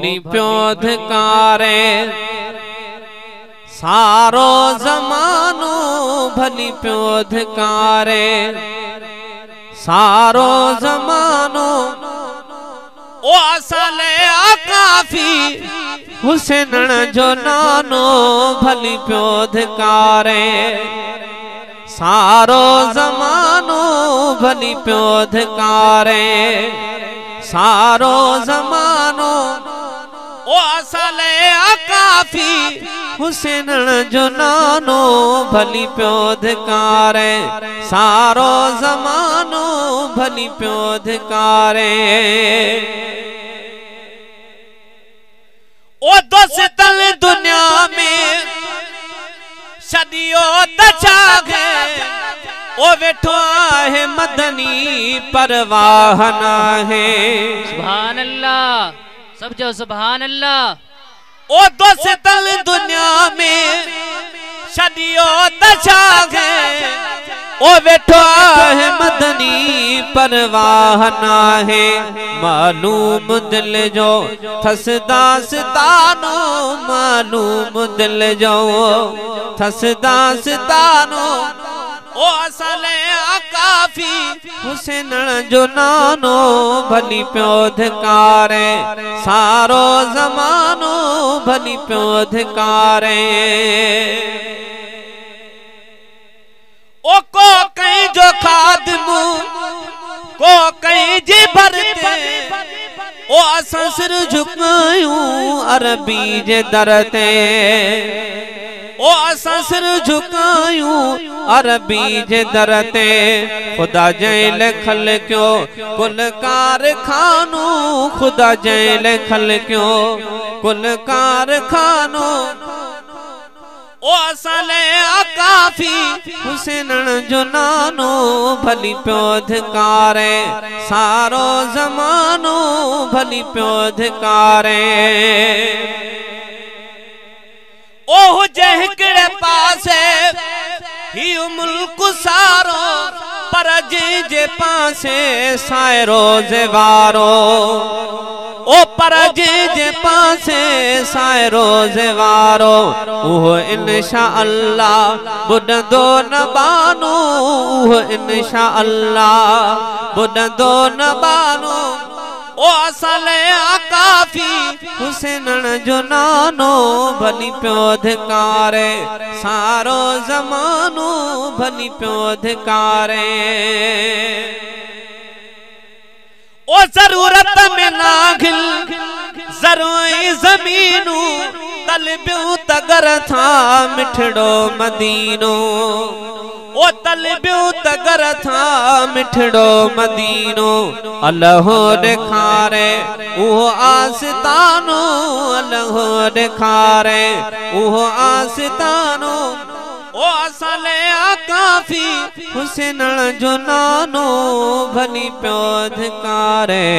भली प्यो धिकारे सारो ज़मानो भली प्यो धिकारे सारो ज़मानो ओ असले काफी हुसैन जो नानो भली प्यो धिकारे सारो ज़मानो भली प्यो धिकारे सारो ज़मानो ओ असले काफी हुसैन जो नानो भली प्यो धिकारे सारो ज़मानो भली प्यो धिकारे ओ दोस्तन दुनिया में सदियों तचागे ओ वेठो है मदनी परवाह ना है। सुभान अल्लाह, सब जो सुभान अल्लाह। ओ दोस्तन दुनिया में सदियों तचागे ओ वेठो है मदनी परवाह ना है। मालूम दिल जो थसदास्तानो मालूम दिल जो थसदास्तानो ओ असले काफी हुसैन जो नानो भली प्यो धिकारे सारो ज़मानो भली प्यो धिकारे। ओ को कहीं जो खादमू को कहीं जी भरते ओ असां सिर झुकायूं अरबी जे दरते ओ असां सिर झुकायूं अरबी जे दरते। खुदा जैल खल क्यों कुल कारखानो खुदा जैल खल क्यों कुल कारखानो ओ असले काफी हुसैन जो नानो भली प्यो धिकारे सारो ज़मानो भली प्यो धिकारे। ओह जहकड़े पासे ही मुल्क सारो पर जे पासे सायरो ज़ेवारो ओ पर जे पासे सायरो ज़ेवारो उहो इंशा अल्लाह बुधंदो न बानो उहो इंशा अल्लाह बुधंदो न बानो ओ असले काफी हुसैन जो नानो भली प्यो धिकारे सारो ज़मानो भली प्यो धिकारे। ओ जरूरत में नागिल जरोई ज़मीनू तलबियूं तगर था मिठड़ो मदीनो ओ तलबियूं तगर था मिठड़ो मदीनो। अल्लाहो ॾेखारे उहो आस्तानो अल्लाहो ॾेखारे उहो आस्तानो ओ असले काफी हुसैन जो नानो भली प्यो धिकारे।